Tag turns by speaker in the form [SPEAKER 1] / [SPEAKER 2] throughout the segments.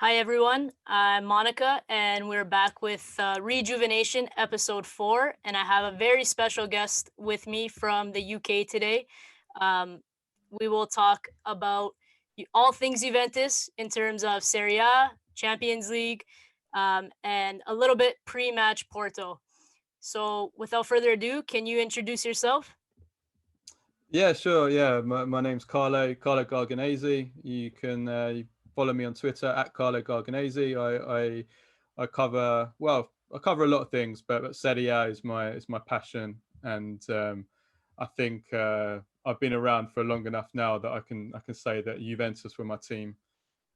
[SPEAKER 1] Hi everyone, I'm Monica and we're back with reJUVEnation episode 4, and I have a very special guest with me from the UK today. Um, we will talk about all things Juventus in terms of Serie A, Champions League, and a little bit pre-match Porto. So without further ado, can you introduce yourself?
[SPEAKER 2] Yeah, sure. Yeah, my name's Carlo Garganese. You can follow me on Twitter at Carlo Garganese. I cover I cover a lot of things, but Serie A is my passion, and I think I've been around for long enough now that I can say that Juventus were my team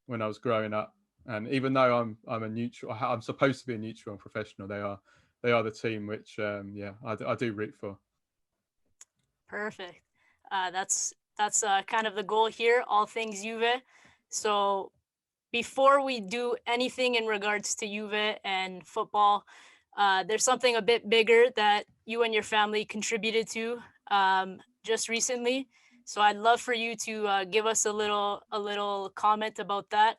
[SPEAKER 2] when I was growing up. And even though I'm a neutral, I'm supposed to be a neutral and professional. They are the team which I do root for.
[SPEAKER 1] Perfect. That's kind of the goal here, all things Juve. So before we do anything in regards to Juve and football, there's something a bit bigger that you and your family contributed to just recently. So I'd love for you to give us a little comment about that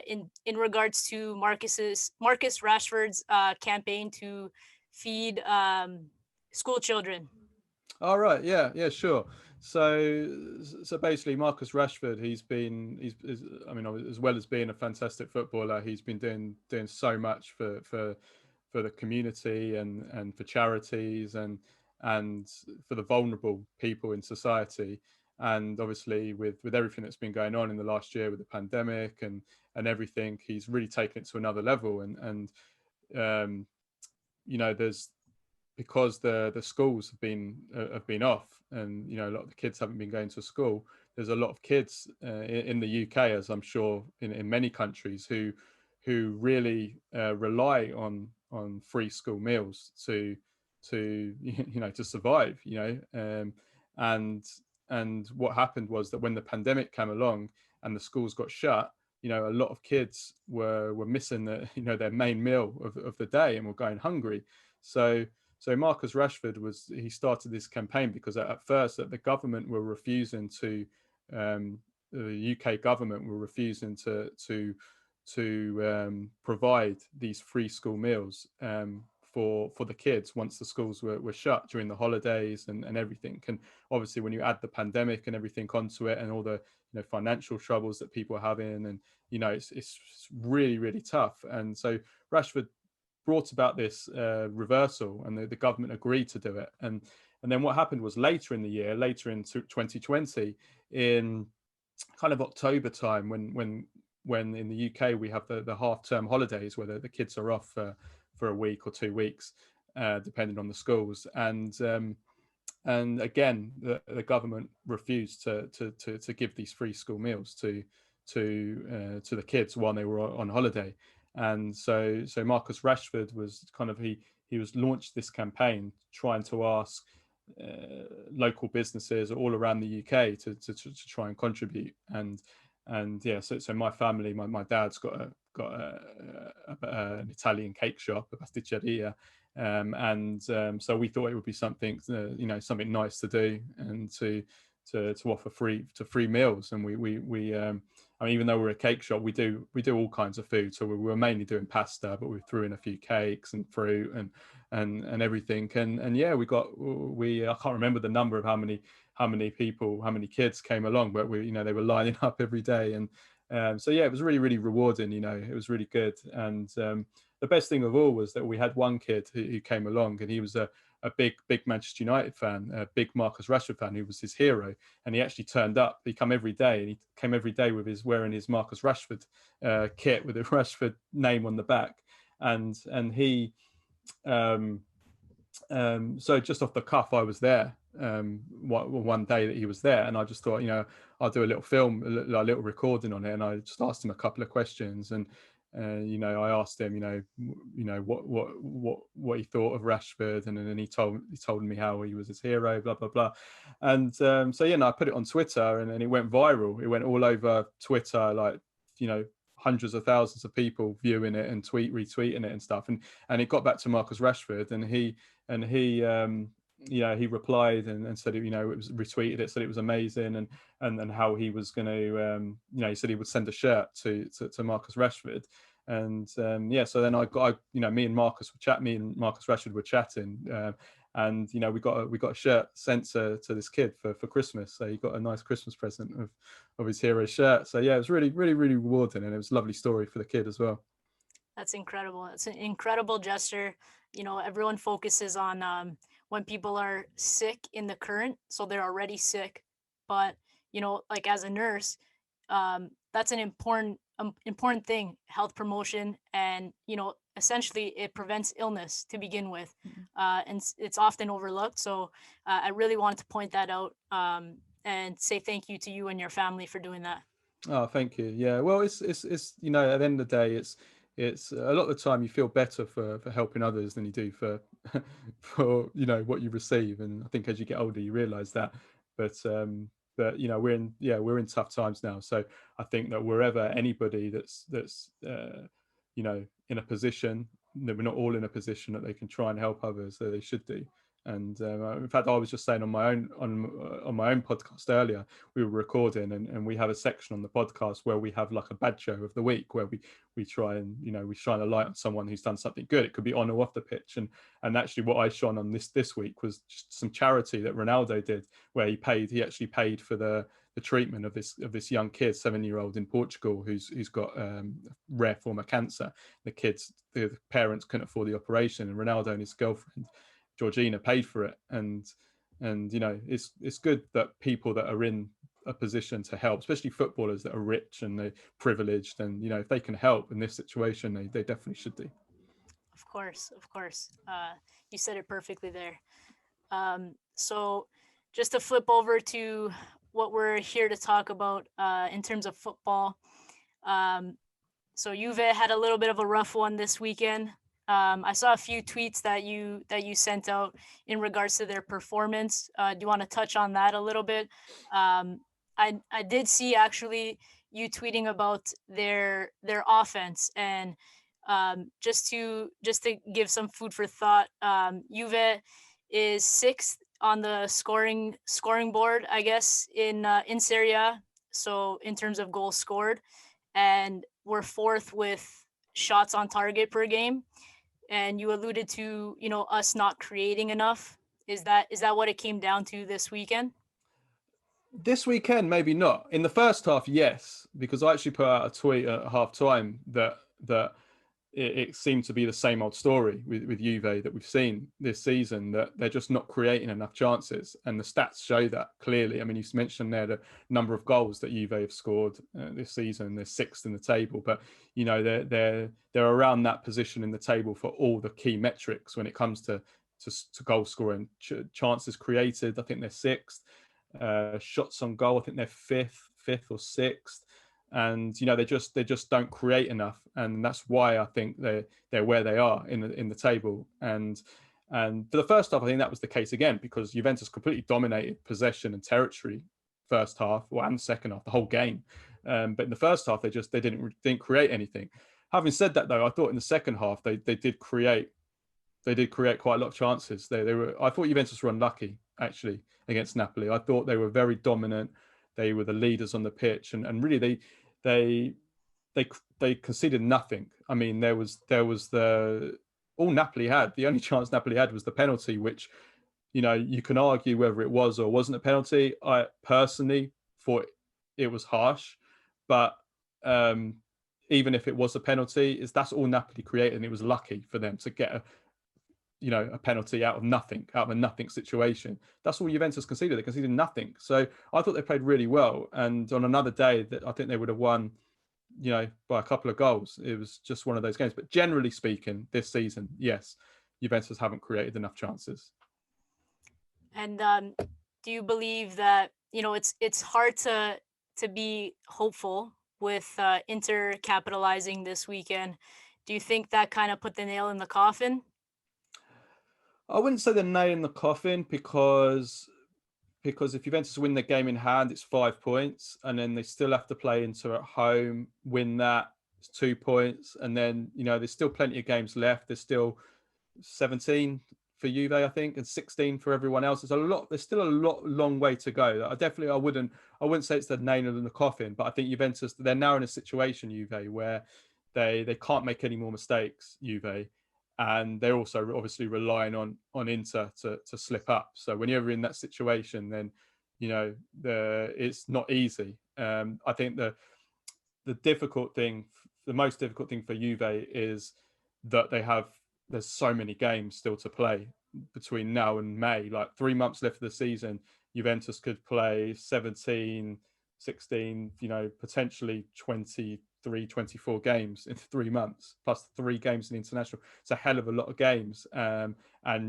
[SPEAKER 1] in regards to Marcus Rashford's campaign to feed school children.
[SPEAKER 2] All right, yeah, sure. So basically, Marcus Rashford, I mean, as well as being a fantastic footballer, he's been doing so much for the community and for charities and for the vulnerable people in society. And obviously, with everything that's been going on in the last year with the pandemic and everything, he's really taken it to another level. Um, there's because the schools have been off, and a lot of the kids haven't been going to school. There's a lot of kids in the UK, as I'm sure in many countries, who really rely on free school meals to to survive. And and what happened was that when the pandemic came along and the schools got shut, a lot of kids were missing their main meal of the day and were going hungry. So Marcus Rashford he started this campaign because at first that the government were refusing to the UK government were refusing to provide these free school meals for the kids once the schools were shut during the holidays and everything. And obviously when you add the pandemic and everything onto it and all the financial troubles that people are having, and it's really tough. And so Rashford brought about this reversal, and the government agreed to do it. And then what happened was later in the year, later in 2020, in kind of October time, when in the UK we have the half-term holidays where the kids are off for a week or 2 weeks, depending on the schools. And again, the government refused to give these free school meals to the kids while they were on holiday. And so Marcus Rashford was he was launched this campaign trying to ask local businesses all around the UK to try and contribute. And yeah, so my family, my dad's got an Italian cake shop, a pasticceria, and so we thought it would be something something nice to do, and to offer free meals. And I mean, even though we're a cake shop, we do all kinds of food. So we were mainly doing pasta, but we threw in a few cakes and fruit and everything. And yeah, I can't remember the number of how many kids came along, but they were lining up every day. And so yeah, it was really rewarding. It was really good. And the best thing of all was that we had one kid who came along, and he was a big Manchester United fan, a big Marcus Rashford fan, who was his hero. And he actually turned up. He came every day, and he came every day with wearing his Marcus Rashford kit with the Rashford name on the back. And he um, so just off the cuff, I was there one day that he was there, and I just thought, I'll do a little film, a little recording on it. And I just asked him a couple of questions, and I asked him, what he thought of Rashford, and then he told me how he was his hero, blah blah blah. And so I put it on Twitter, and then it went viral. It went all over Twitter, like hundreds of thousands of people viewing it and retweeting it and stuff. And it got back to Marcus Rashford, and he he replied and said, it was retweeted it, said it was amazing, and how he was going to, he said he would send a shirt to Marcus Rashford. And so then me and Marcus Rashford were chatting, and we got a shirt sent to this kid for Christmas. So he got a nice Christmas present of his hero shirt. So yeah, it was really, really, really rewarding, and it was a lovely story for the kid as well.
[SPEAKER 1] That's incredible. It's an incredible gesture. Everyone focuses on when people are sick in the current, so they're already sick. But like as a nurse, that's an important thing, health promotion, and essentially it prevents illness to begin with, and it's often overlooked. So I really wanted to point that out, and say thank you to you and your family for doing that.
[SPEAKER 2] Oh, thank you. Yeah, well, it's at the end of the day, it's a lot of the time you feel better for helping others than you do for for what you receive. And I think as you get older, you realize that. But we're in tough times now. So I think that wherever anybody that's in a position, that we're not all in a position that they can try and help others, that they should do. And in fact, I was just saying on my own podcast earlier, we were recording, and we have a section on the podcast where we have like a bad show of the week, where we try and we shine a light on someone who's done something good. It could be on or off the pitch, and actually what I shone on this week was just some charity that Ronaldo did, where he actually paid for the treatment of this young kid, 7-year-old in Portugal, who's got a rare form of cancer. The parents couldn't afford the operation, and Ronaldo and his girlfriend Georgina paid for it. And it's good that people that are in a position to help, especially footballers that are rich and they're privileged, and if they can help in this situation, they definitely should do.
[SPEAKER 1] Of course, of course. You said it perfectly there. So just to flip over to what we're here to talk about in terms of football. So Juve had a little bit of a rough one this weekend. I saw a few tweets that you sent out in regards to their performance. Do you want to touch on that a little bit? I did see actually you tweeting about their offense, and just to give some food for thought, Juve is 6th on the scoring board, I guess, in Serie A. So in terms of goals scored, and we're 4th with shots on target per game. And you alluded to us not creating enough. Is that what it came down to this weekend?
[SPEAKER 2] This weekend, maybe not. In the first half, yes, because I actually put out a tweet at half time that it seemed to be the same old story with Juve that we've seen this season, that they're just not creating enough chances, and the stats show that clearly. I mean, you mentioned there the number of goals that Juve have scored this season. They're 6th in the table, but they're around that position in the table for all the key metrics when it comes to goal scoring. Chances created, I think they're 6th. Shots on goal, I think they're fifth or 6th. And they just don't create enough, and that's why I think they're where they are in the table. And for the first half, I think that was the case again, because Juventus completely dominated possession and territory first half, and second half, the whole game. But in the first half, they didn't create anything. Having said that, though, I thought in the second half they did create quite a lot of chances. I thought Juventus were unlucky actually against Napoli. I thought they were very dominant. They were the leaders on the pitch, and really they conceded nothing. I mean, there was all Napoli had. The only chance Napoli had was the penalty, which you can argue whether it was or wasn't a penalty. I personally thought it was harsh, but even if it was a penalty, that's all Napoli created, and it was lucky for them to get a penalty out of a nothing situation. That's all Juventus conceded. They conceded nothing. So I thought they played really well. And on another day, that I think they would have won, by a couple of goals. It was just one of those games. But generally speaking, this season, yes, Juventus haven't created enough chances.
[SPEAKER 1] And do you believe that it's hard to be hopeful with Inter capitalizing this weekend? Do you think that kind of put the nail in the coffin?
[SPEAKER 2] I wouldn't say the nail in the coffin, because if Juventus win the game in hand, it's 5 points, and then they still have to play Inter at home, win that, it's 2 points, and then there's still plenty of games left. There's still 17, for Juve, I think, and 16 for everyone else. There's still a long way to go. I wouldn't say it's the nail in the coffin, but I think Juventus, they're now in a situation, Juve, where they can't make any more mistakes, Juve, and they're also obviously relying on Inter to slip up. So when you're in that situation, then it's not easy. I think the most difficult thing for Juve is that there's so many games still to play between now and May. Like 3 months left of the season, Juventus could play 17, 16, potentially 23, 24 games in 3 months, plus 3 games in international. It's a hell of a lot of games. And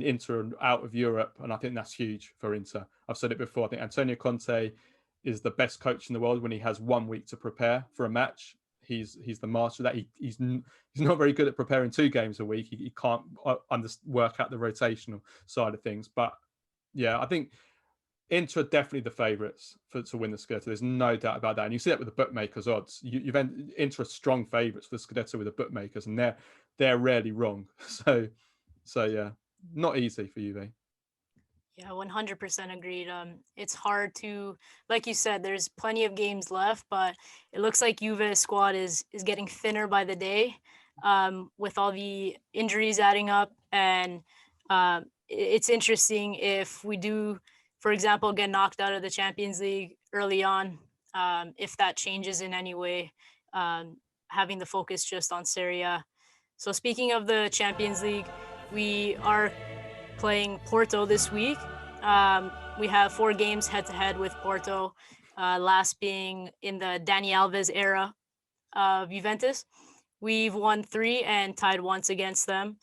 [SPEAKER 2] Inter out of Europe, and I think that's huge for Inter. I've said it before. I think Antonio Conte is the best coach in the world when he has 1 week to prepare for a match. He's the master of that. He's not very good at preparing 2 games a week. He can't work out the rotational side of things. But yeah, I think Inter are definitely the favourites to win the Scudetto. There's no doubt about that. And you see that with the bookmakers' odds. Inter are strong favourites for the Scudetto with the bookmakers, and they're rarely wrong. So yeah, not easy for Juve.
[SPEAKER 1] Yeah, 100% agreed. It's hard to, like you said, there's plenty of games left, but it looks like Juve's squad is getting thinner by the day, with all the injuries adding up. And it's interesting if we do, for example, get knocked out of the Champions League early on, if that changes in any way, having the focus just on Serie A. So speaking of the Champions League, we are playing Porto this week. We have 4 games head-to-head with Porto, last being in the Dani Alves era of Juventus. We've won 3 and tied once against them.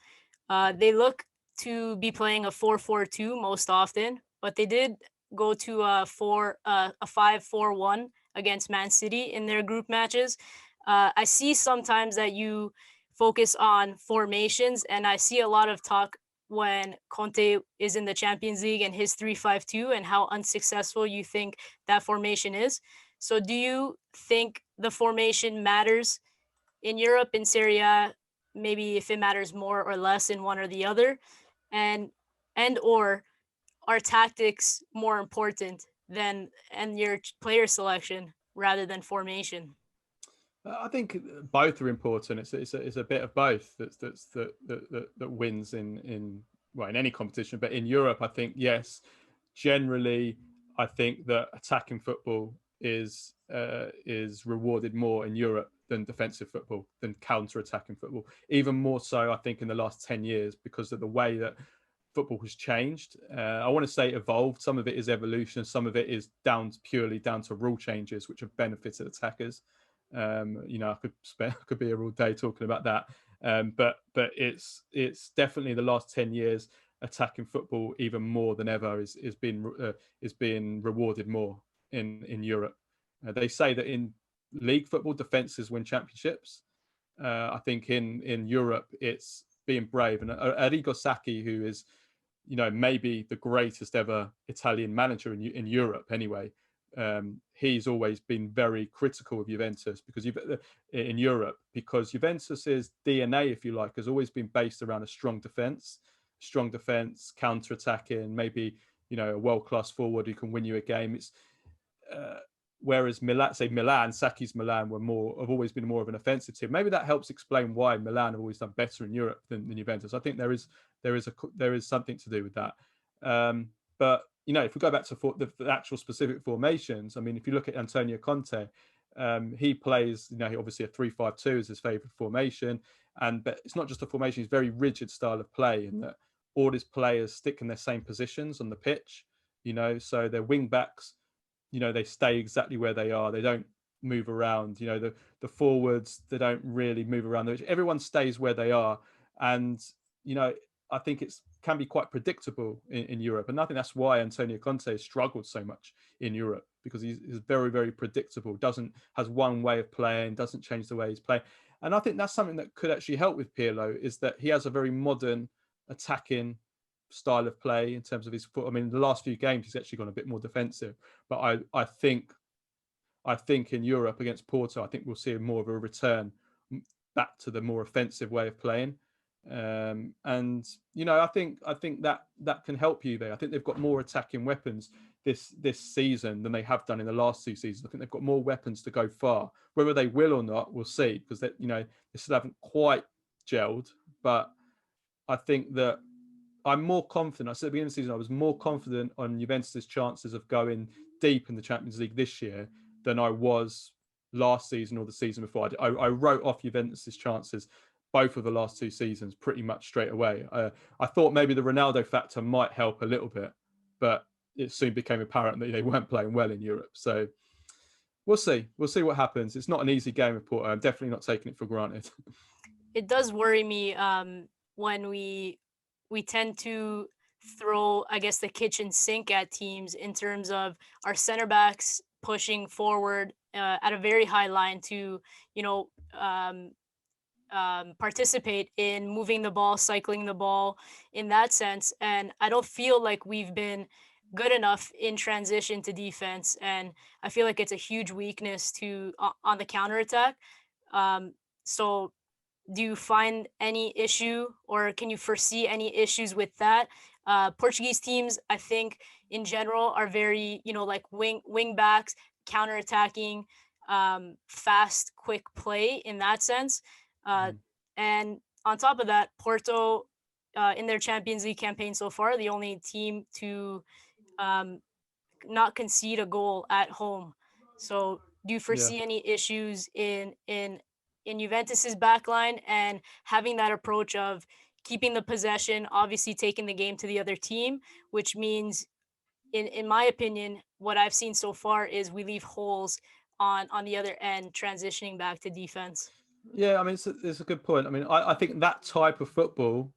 [SPEAKER 1] They look to be playing a 4-4-2 most often, but they did go to a 5-4-1 against Man City in their group matches. I see sometimes that you focus on formations, and I see a lot of talk when Conte is in the Champions League and his 3-5-2 and how unsuccessful you think that formation is. So do you think the formation matters in Europe, in Serie A, maybe if it matters more or less in one or the other? And or are tactics more important than and your player selection rather than formation?
[SPEAKER 2] I think both are important. It's a bit of both that wins in any competition. But in Europe, I think yes, generally, I think that attacking football is rewarded more in Europe than defensive football, than counter-attacking football. Even more so, I think, in the last 10 years because of the way that football has changed. I want to say evolved. Some of it is evolution. Some of it is purely down to rule changes, which have benefited attackers. I could be here all day talking about that. But it's definitely the last 10 years attacking football even more than ever is being rewarded more in Europe. They say that in league football, defenses win championships. I think in Europe it's being brave. And Arrigo Sacchi, who is maybe the greatest ever Italian manager in Europe anyway, he's always been very critical of Juventus in Europe, because Juventus's DNA, if you like, has always been based around a strong defense, counter-attacking, maybe a world-class forward who can win you a game. It's whereas Sacchi's Milan have always been more of an offensive team. Maybe that helps explain why Milan have always done better in Europe than Juventus. I think there is something to do with that. But if we go back to the actual specific formations, I mean, if you look at Antonio Conte, he plays, obviously a 3-5-2 is his favorite formation, but it's not just a formation; it's a very rigid style of play, in that all his players stick in their same positions on the pitch. So their wing backs, they stay exactly where they are. They don't move around. The forwards, they don't really move around. Everyone stays where they are, and I think it can be quite predictable in Europe. And I think that's why Antonio Conte has struggled so much in Europe, because he's very, very predictable, has one way of playing, doesn't change the way he's playing. And I think that's something that could actually help with Pirlo, is that he has a very modern attacking style of play in terms of his foot. I mean, the last few games, he's actually gone a bit more defensive. But I think in Europe against Porto, I think we'll see more of a return back to the more offensive way of playing. And I think that can help you there. I think they've got more attacking weapons this season than they have done in the last 2 seasons. I think they've got more weapons to go far. Whether they will or not, we'll see, because they still haven't quite gelled. But I think that I'm more confident. I said at the beginning of the season I was more confident on Juventus' chances of going deep in the Champions League this year than I was last season or the season before. I wrote off Juventus' chances both of the last 2 seasons pretty much straight away. I thought maybe the Ronaldo factor might help a little bit, but it soon became apparent that they weren't playing well in Europe. So we'll see. We'll see what happens. It's not an easy game with Porto. I'm definitely not taking it for granted.
[SPEAKER 1] It does worry me when we tend to throw, I guess, the kitchen sink at teams in terms of our center backs pushing forward at a very high line to, you know, participate in moving the ball, cycling the ball in that sense. And I don't feel like we've been good enough in transition to defense. And I feel like it's a huge weakness to on the counterattack. So do you find any issue, or can you foresee any issues with that? Portuguese teams, I think, in general, are very, you know, like wing backs, counterattacking, fast, quick play in that sense. Uh, and on top of that, Porto, in their Champions League campaign so far, the only team to um, not concede a goal at home. So, do you
[SPEAKER 2] Yeah.
[SPEAKER 1] foresee any issues in Juventus's backline and having that approach of keeping the possession, obviously taking the game to the other team, which means, in my opinion, what I've seen so far is we leave holes on the other end, transitioning back to defense.
[SPEAKER 2] Yeah, I mean, it's a good point. I mean, I think that type of football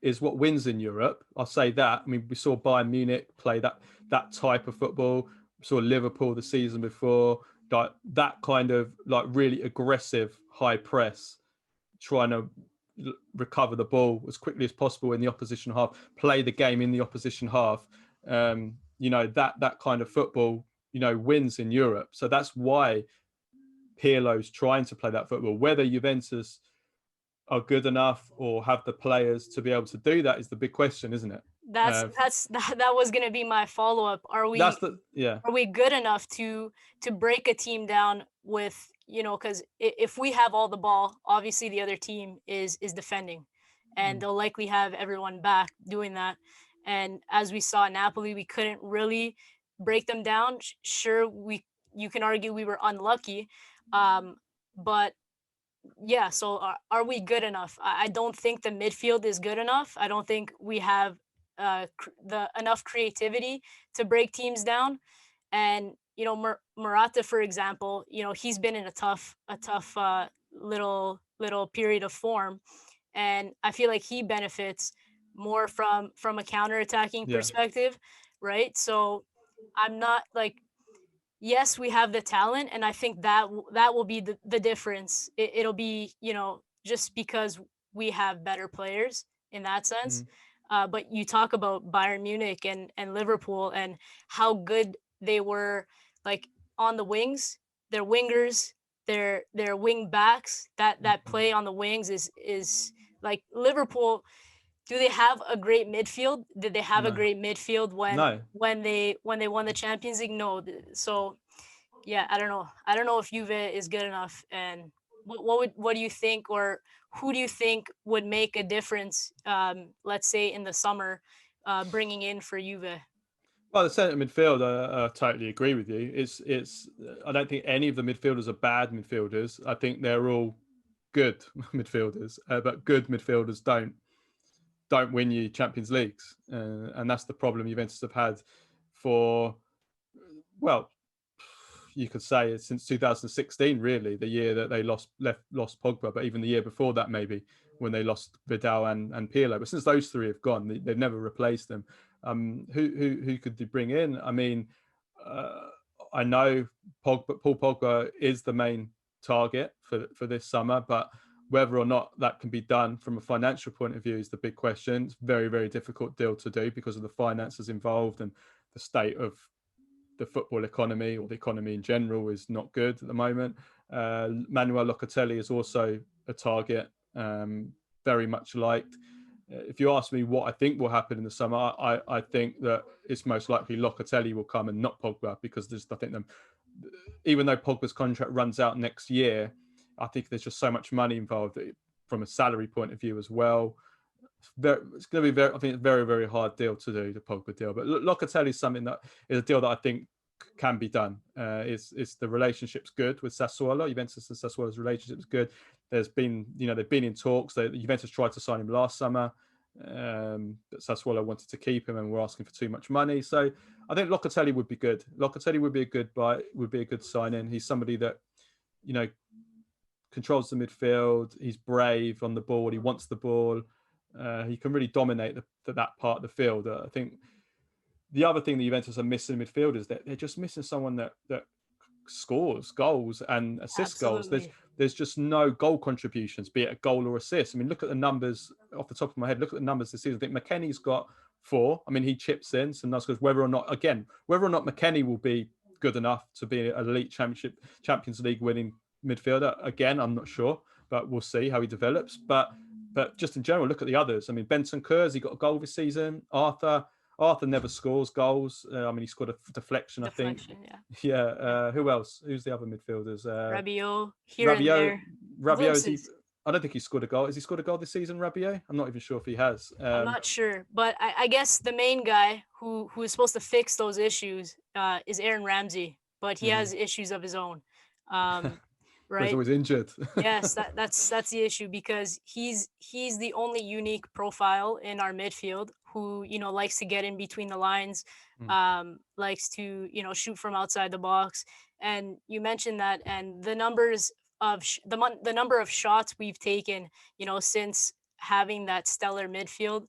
[SPEAKER 2] is what wins in Europe. I'll say that. I mean, we saw Bayern Munich play that type of football. We saw Liverpool the season before, like that kind of like really aggressive high press, trying to recover the ball as quickly as possible in the opposition half, play the game in the opposition half. That kind of football, wins in Europe. So that's why Pirlo's trying to play that football. Whether Juventus are good enough or have the players to be able to do that is the big question, isn't it?
[SPEAKER 1] That was gonna be my follow up.
[SPEAKER 2] That's the yeah.
[SPEAKER 1] Are we good enough to break a team down with, you know, because if we have all the ball, obviously the other team is defending, and they'll likely have everyone back doing that. And as we saw in Napoli, we couldn't really break them down. Sure, you can argue we were unlucky, but yeah. So are we good enough? I don't think the midfield is good enough. I don't think we have the enough creativity to break teams down. And you know, Murata, for example, you know, he's been in a tough little period of form, and I feel like he benefits more from a counterattacking
[SPEAKER 2] Yeah.
[SPEAKER 1] perspective, right? So I'm not like, yes, we have the talent, and I think that will be the difference. It'll be, you know, just because we have better players in that sense.
[SPEAKER 2] Mm.
[SPEAKER 1] But you talk about Bayern Munich and Liverpool and how good they were, like on the wings, their wingers, their wing backs, that play on the wings is like Liverpool. Do they have a great midfield? Did they have a
[SPEAKER 2] No.
[SPEAKER 1] great midfield
[SPEAKER 2] No.
[SPEAKER 1] when they won the Champions League? No. So yeah, I don't know. I don't know if Juve is good enough. And what do you think, or who do you think would make a difference? Let's say in the summer, bringing in for Juve.
[SPEAKER 2] Well, the centre midfield, I totally agree with you. It's. I don't think any of the midfielders are bad midfielders. I think they're all good midfielders, but good midfielders don't win you Champions Leagues, and that's the problem Juventus have had for, well, you could say since 2016, really, the year that they lost Pogba, but even the year before that, maybe when they lost Vidal and Pirlo. But since those three have gone, they've never replaced them. Who could they bring in? I mean, I know Paul Pogba is the main target for this summer, but whether or not that can be done from a financial point of view is the big question. It's a very, very difficult deal to do because of the finances involved, and the state of the football economy, or the economy in general, is not good at the moment. Manuel Locatelli is also a target. very much liked. If you ask me what I think will happen in the summer, I think that it's most likely Locatelli will come and not Pogba, because I think even though Pogba's contract runs out next year, I think there's just so much money involved from a salary point of view as well. It's going to be I think, a very, very hard deal to do, the Pogba deal. But Locatelli is something that is a deal that I think can be done. It's the relationship's good with Sassuolo. Juventus and Sassuolo's relationship is good. There's been, they've been in talks. Juventus tried to sign him last summer, but Sassuolo wanted to keep him and were asking for too much money. So I think Locatelli would be good. Locatelli would be a good buy, would be a good sign-in. He's somebody that, controls the midfield. He's brave on the ball. He wants the ball. He can really dominate that part of the field. I think the other thing the Juventus are missing in midfield is that they're just missing someone that scores goals and assists goals. There's just no goal contributions, be it a goal or assist. I mean, look at the numbers off the top of my head. Look at the numbers this season. I think McKennie's got 4. I mean, he chips in some nice goals. Whether or not McKennie will be good enough to be an elite Champions League winning midfielder, again, I'm not sure, but we'll see how he develops. But just in general, look at the others. I mean, Bentancur, he got a goal this season. Arthur never scores goals. I mean, he scored a deflection, I think. Yeah. Who else? Who's the other midfielders?
[SPEAKER 1] Rabiot, and there.
[SPEAKER 2] Rabiot, I don't think he scored a goal. Has he scored a goal this season, Rabiot? I'm not even sure if he has.
[SPEAKER 1] I'm not sure. But I guess the main guy who is supposed to fix those issues is Aaron Ramsey. But he has issues of his own. Right?
[SPEAKER 2] He's always injured.
[SPEAKER 1] Yes, that's the issue, because he's the only unique profile in our midfield who likes to get in between the lines, likes to shoot from outside the box. And you mentioned that, and the numbers of the number of shots we've taken, since having that stellar midfield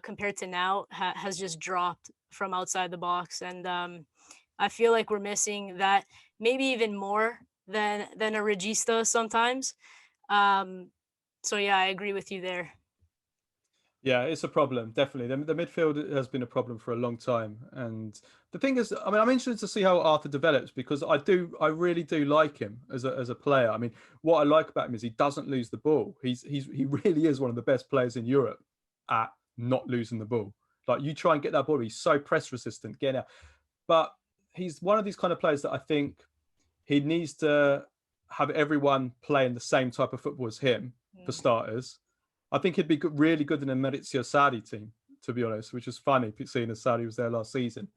[SPEAKER 1] compared to now has just dropped from outside the box. And I feel like we're missing that, maybe even more than a regista sometimes. So yeah, I agree with you there.
[SPEAKER 2] Yeah, it's a problem, definitely. The midfield has been a problem for a long time. And the thing is, I mean, I'm interested to see how Arthur develops, because I really do like him as a player. I mean, what I like about him is he doesn't lose the ball. He really is one of the best players in Europe at not losing the ball. Like, you try and get that ball, he's so press resistant, getting out. But he's one of these kind of players that I think he needs to have everyone playing the same type of football as him, for starters. I think he'd be really good in a Maurizio Sarri team, to be honest, which is funny, seeing as Sarri was there last season.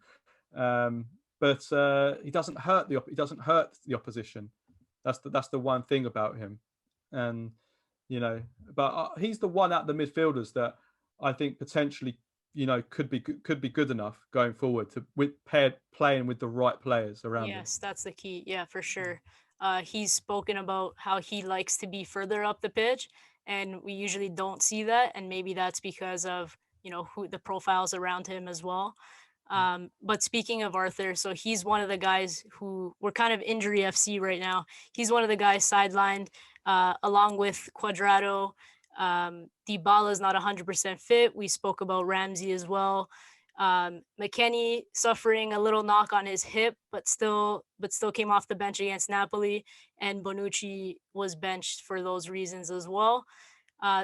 [SPEAKER 2] But he doesn't hurt the opposition. That's the one thing about him. And but he's the one out the midfielders that I think potentially could be good enough going forward playing with the right players around him.
[SPEAKER 1] Yes, that's the key. Yeah, for sure. He's spoken about how he likes to be further up the pitch, and we usually don't see that. And maybe that's because of who the profiles around him as well. But speaking of Arthur, so he's one of the guys who we're kind of injury FC right now. He's one of the guys sidelined, along with Cuadrado. Dybala is not 100% fit. We spoke about Ramsey as well. McKennie suffering a little knock on his hip, but still came off the bench against Napoli, and Bonucci was benched for those reasons as well.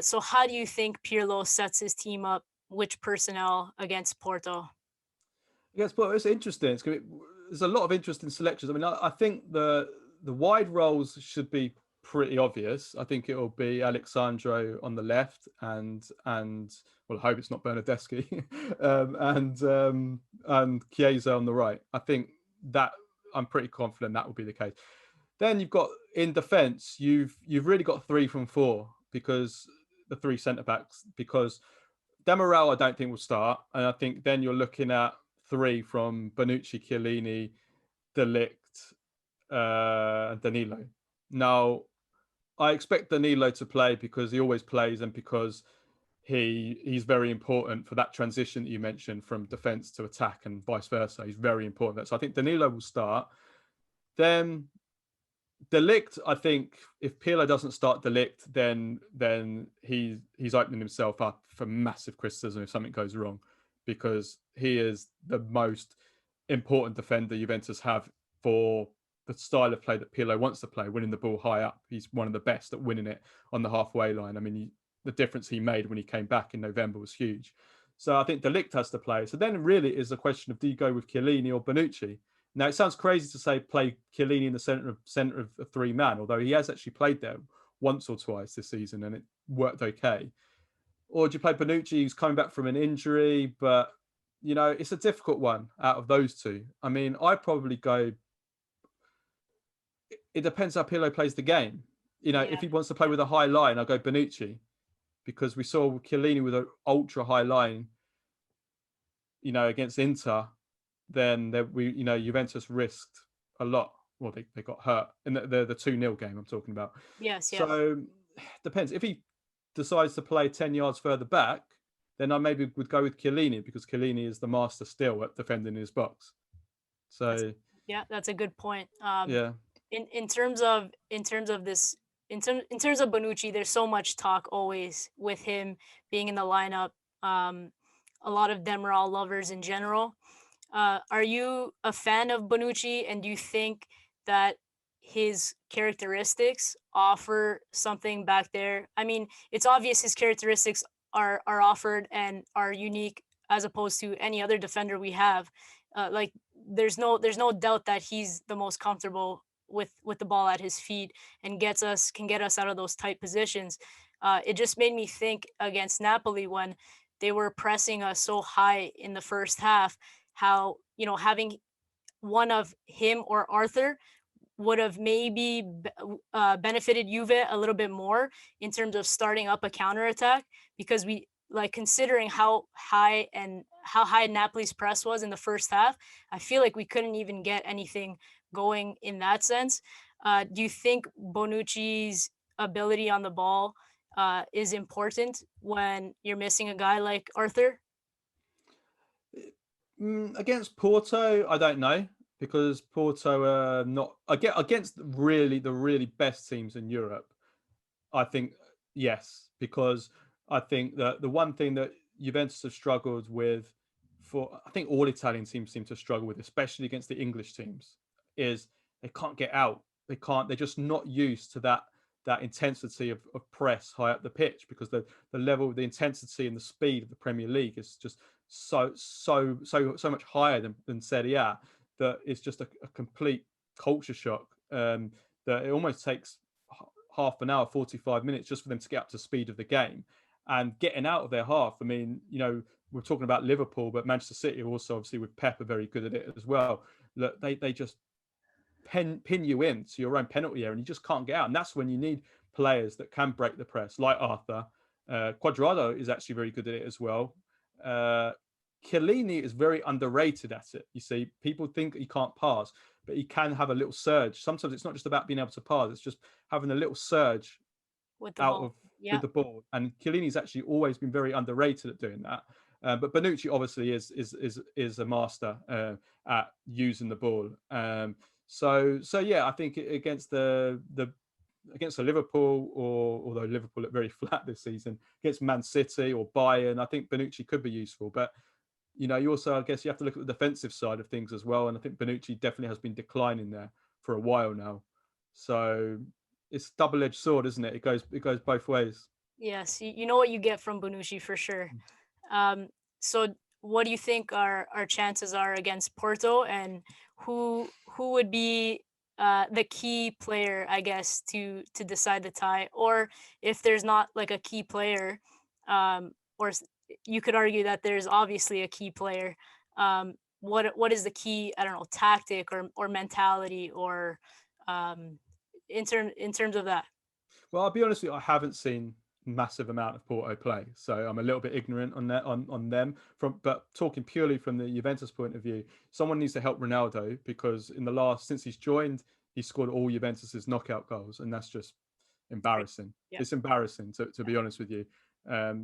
[SPEAKER 1] So how do you think Pirlo sets his team up? Which personnel against Porto?
[SPEAKER 2] Yes, but it's interesting. There's a lot of interesting selections. I mean, I think the wide roles should be pretty obvious. I think it will be Alexandro on the left, and well, I hope it's not Bernardeschi, and Chiesa on the right. I think that I'm pretty confident that will be the case. Then you've got in defence, you've really got 3 from 4, because the 3 centre backs, because Demiral I don't think will start, and I think then you're looking at 3 from Bonucci, Chiellini, De Ligt, and Danilo. Now, I expect Danilo to play because he always plays, and because he's very important for that transition that you mentioned from defence to attack and vice versa. He's very important. So I think Danilo will start. Then De Ligt, I think if Pirlo doesn't start De Ligt, then he's opening himself up for massive criticism if something goes wrong, because he is the most important defender Juventus have for the style of play that Pirlo wants to play, winning the ball high up. He's one of the best at winning it on the halfway line. I mean, the difference he made when he came back in November was huge. So I think De Ligt has to play. So then really it is a question of, do you go with Chiellini or Bonucci? Now it sounds crazy to say play Chiellini in the center of a three-man, although he has actually played there once or twice this season and it worked okay. Or do you play Bonucci, who's coming back from an injury? But you know, it's a difficult one out of those two. I mean, I probably go. It depends how Pirlo plays the game. You know,
[SPEAKER 1] Yeah.
[SPEAKER 2] if he wants to play with a high line, I'll go Bonucci, because we saw Chiellini with an ultra high line, you know, against Inter. Then Juventus risked a lot. Well, they got hurt in the 2-0 game I'm talking about.
[SPEAKER 1] Yes. Yes.
[SPEAKER 2] So depends. If he decides to play 10 yards further back, then I maybe would go with Chiellini, because Chiellini is the master still at defending his box. So
[SPEAKER 1] That's a good point.
[SPEAKER 2] yeah,
[SPEAKER 1] In terms of this, in terms of Bonucci, there's so much talk always with him being in the lineup. A lot of Demiral lovers in general. Are you a fan of Bonucci, and do you think that his characteristics offer something back there? I mean, it's obvious his characteristics are offered and are unique as opposed to any other defender we have. Like there's no doubt that he's the most comfortable with the ball at his feet and can get us out of those tight positions. It just made me think against Napoli when they were pressing us so high in the first half, how having one of him or Arthur would have maybe benefited Juve a little bit more in terms of starting up a counterattack, because we, like, considering how high Napoli's press was in the first half, I feel like we couldn't even get anything going in that sense. Do you think Bonucci's ability on the ball is important when you're missing a guy like Arthur?
[SPEAKER 2] against Porto, I don't know, because Porto are not against really the really best teams in Europe. I think yes, because I think that the one thing that Juventus have struggled with, for I think all Italian teams seem to struggle with, especially against the English teams, is they can't get out. They can't. They're just not used to that intensity of press high up the pitch, because the level, the intensity and the speed of the Premier League is just so much higher than Serie A, that it's just a complete culture shock. That it almost takes half an hour, 45 minutes just for them to get up to speed of the game and getting out of their half. I mean, you know, we're talking about Liverpool, but Manchester City also, obviously with Pep, are very good at it as well. Look, they just pin you into your own penalty area and you just can't get out. And that's when you need players that can break the press, like Arthur. Quadrado is actually very good at it as well. Chiellini is very underrated at it. You see, people think he can't pass, but he can have a little surge. Sometimes it's not just about being able to pass; it's just having a little surge
[SPEAKER 1] With the
[SPEAKER 2] out
[SPEAKER 1] ball.
[SPEAKER 2] of
[SPEAKER 1] Yeah.
[SPEAKER 2] with the ball. And Chiellini's actually always been very underrated at doing that. But Bonucci obviously is a master at using the ball. So yeah, I think against against the Liverpool, or although Liverpool look very flat this season, against Man City or Bayern, I think Bonucci could be useful. But you know, you also, I guess, you have to look at the defensive side of things as well. And I think Bonucci definitely has been declining there for a while now. So it's a double-edged sword, isn't it? It goes both ways.
[SPEAKER 1] Yes, you know what you get from Bonucci for sure. Um, so what do you think our chances are against Porto, and who would be the key player, I guess, to decide the tie? Or if there's not like a key player, or you could argue that there's obviously a key player. What is the key? I don't know, tactic or mentality, or in terms of that.
[SPEAKER 2] Well, I'll be honest with you, I haven't seen massive amount of Porto play, so I'm a little bit ignorant on that on them. But talking purely from the Juventus point of view, someone needs to help Ronaldo, because in the last, since he's joined, he scored all Juventus's knockout goals, and that's just embarrassing.
[SPEAKER 1] Yeah.
[SPEAKER 2] It's embarrassing to be honest with you.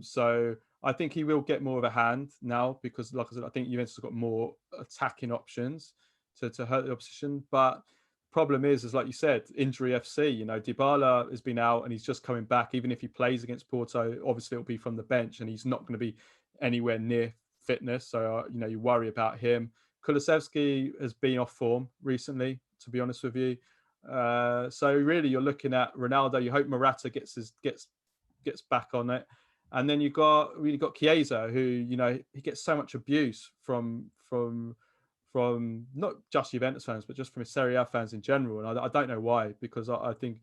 [SPEAKER 2] So I think he will get more of a hand now, because, like I said, I think Juventus have got more attacking options to hurt the opposition. But problem is like you said, injury FC. You know, Dybala has been out and he's just coming back. Even if he plays against Porto, obviously it'll be from the bench, and he's not going to be anywhere near fitness. So you know, you worry about him. Kulusevski has been off form recently, to be honest with you. So really, you're looking at Ronaldo. You hope Morata gets gets back on it. And then you got Chiesa, who, you know, he gets so much abuse from not just Juventus fans, but just from Serie A fans in general. And I don't know why, because I think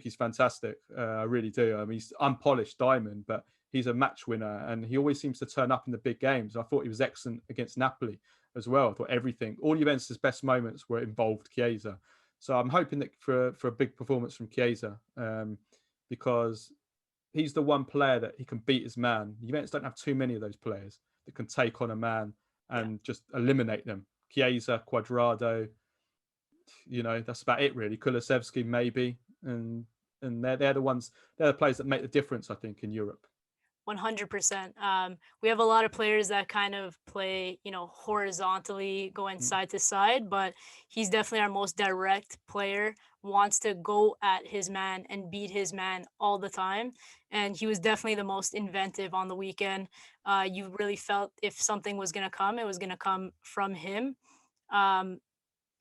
[SPEAKER 2] he's fantastic. I really do. I mean, he's unpolished diamond, but he's a match winner, and he always seems to turn up in the big games. I thought he was excellent against Napoli as well. I thought all Juventus' best moments were involved Chiesa. So I'm hoping that for a big performance from Chiesa, because he's the one player that he can beat his man. Juventus don't have too many of those players that can take on a man and just eliminate them. Chiesa, Cuadrado, you know, that's about it really. Kulusevski maybe, and they're the players that make the difference, I think, in Europe.
[SPEAKER 1] 100%. We have a lot of players that kind of play, you know, horizontally, going side to side, but he's definitely our most direct player, wants to go at his man and beat his man all the time. And he was definitely the most inventive on the weekend. You really felt if something was going to come, it was going to come from him. Um,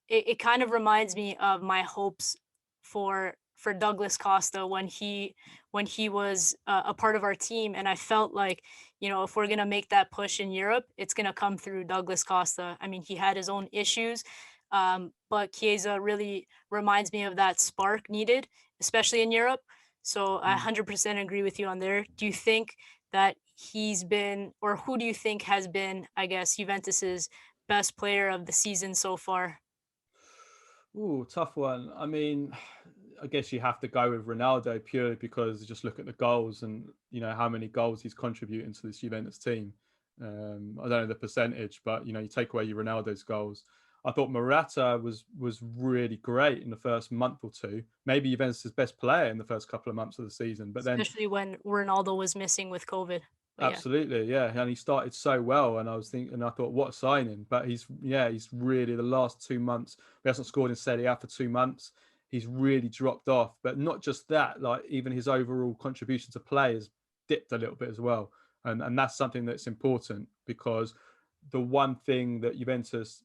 [SPEAKER 1] it kind of reminds me of my hopes for Douglas Costa when he was a part of our team, and I felt like, you know, if we're gonna make that push in Europe, it's gonna come through Douglas Costa. I mean, he had his own issues, but Chiesa really reminds me of that spark needed, especially in Europe. So I 100% agree with you on there. Do you think that he's been, or who do you think has been, I guess, Juventus's best player of the season so far?
[SPEAKER 2] Ooh, tough one. I mean, I guess you have to go with Ronaldo purely because just look at the goals and, you know, how many goals he's contributing to this Juventus team. I don't know the percentage, but, you know, you take away your Ronaldo's goals. I thought Morata was really great in the first month or two. Maybe Juventus' best player in the first couple of months of the season. But then
[SPEAKER 1] Especially when Ronaldo was missing with COVID. But yeah,
[SPEAKER 2] absolutely, yeah, and he started so well, and I thought, what a signing! But he's really the last 2 months. He hasn't scored in Serie A for 2 months. He's really dropped off. But not just that, like even his overall contribution to play has dipped a little bit as well, and that's something that's important because the one thing that Juventus,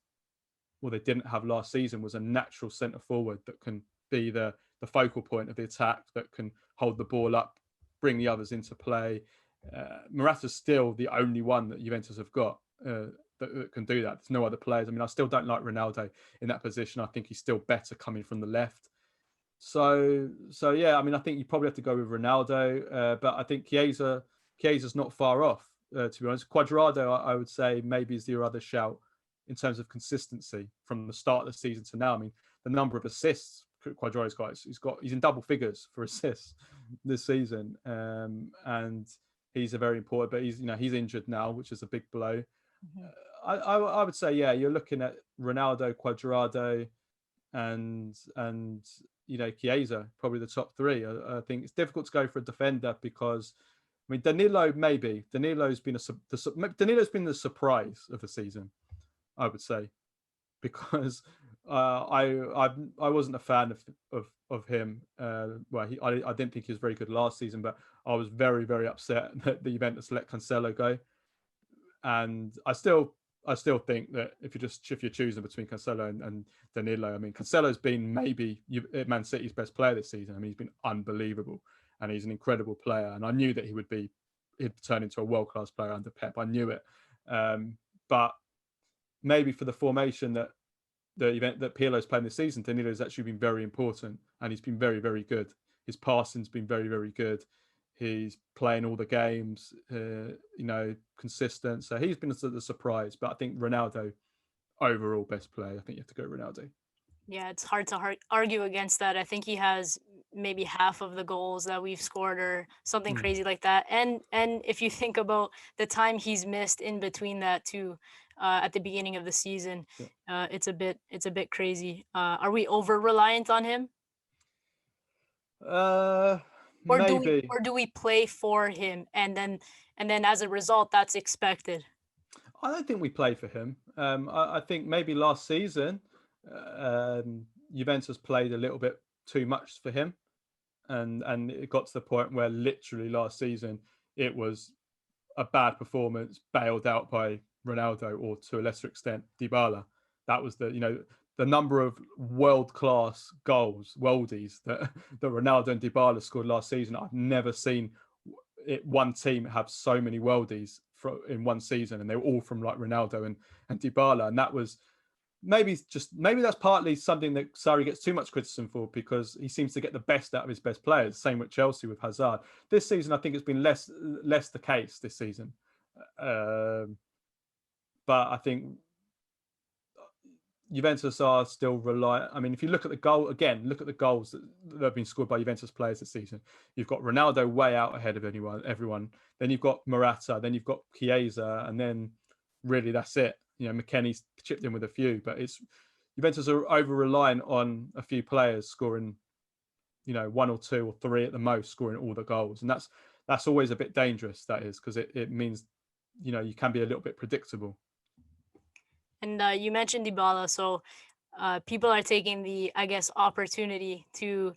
[SPEAKER 2] well, they didn't have last season was a natural centre forward that can be the focal point of the attack, that can hold the ball up, bring the others into play. Morata's still the only one that Juventus have got that can do that. There's no other players. I mean, I still don't like Ronaldo in that position. I think he's still better coming from the left. So yeah, I mean, I think you probably have to go with Ronaldo, but I think Chiesa's not far off. To be honest, Cuadrado, I would say maybe is the other shout in terms of consistency from the start of the season to now. I mean, the number of assists Cuadrado's got, he's in double figures for assists this season, and he's a very important. But he's injured now, which is a big blow.
[SPEAKER 1] mhm.
[SPEAKER 2] I would say, yeah, you're looking at Ronaldo, Cuadrado, and Chiesa, probably the top three. I think it's difficult to go for a defender because, I mean, Danilo's been Danilo's been the surprise of the season, I would say, because I wasn't a fan of him. Well, I didn't think he was very good last season, but I was very, very upset that the Juventus let Cancelo go, and I still think that if you're choosing between Cancelo and Danilo, I mean, Cancelo's been maybe Man City's best player this season. I mean, he's been unbelievable, and he's an incredible player. And I knew that he'd turn into a world-class player under Pep. I knew it, but maybe for the formation that the event that Pirlo's playing this season, Danilo has actually been very important, and he's been very, very good. His passing's been very, very good. He's playing all the games, consistent. So he's been the surprise. But I think Ronaldo, overall best player. I think you have to go Ronaldo.
[SPEAKER 1] Yeah, it's hard to argue against that. I think he has maybe half of the goals that we've scored or something crazy like that. And if you think about the time he's missed in between that too, at the beginning of the season,
[SPEAKER 2] Yeah.
[SPEAKER 1] it's a bit crazy. Are we over reliant on him,
[SPEAKER 2] Maybe.
[SPEAKER 1] or do we play for him and then as a result that's expected?
[SPEAKER 2] I don't think we play for him. I think maybe last season, Juventus played a little bit too much for him, and it got to the point where literally last season it was a bad performance bailed out by Ronaldo, or to a lesser extent Dybala. That was the number of world class goals, worldies that Ronaldo and Dybala scored last season. I've never seen one team have so many worldies in one season, and they were all from like Ronaldo and Dybala, and that was maybe that's partly something that Sarri gets too much criticism for, because he seems to get the best out of his best players. Same with Chelsea with Hazard. This season, I think it's been less the case this season, but I think Juventus are still reliant. I mean, if you look at the goal again, look at the goals that have been scored by Juventus players this season. You've got Ronaldo way out ahead of everyone. Then you've got Morata. Then you've got Chiesa, and then really that's it. You know, McKennie's chipped in with a few, but it's Juventus are over reliant on a few players scoring, you know, one or two or three at the most, scoring all the goals, and that's always a bit dangerous. That is, because it means, you know, you can be a little bit predictable.
[SPEAKER 1] And you mentioned Dybala, so people are taking the, I guess, opportunity to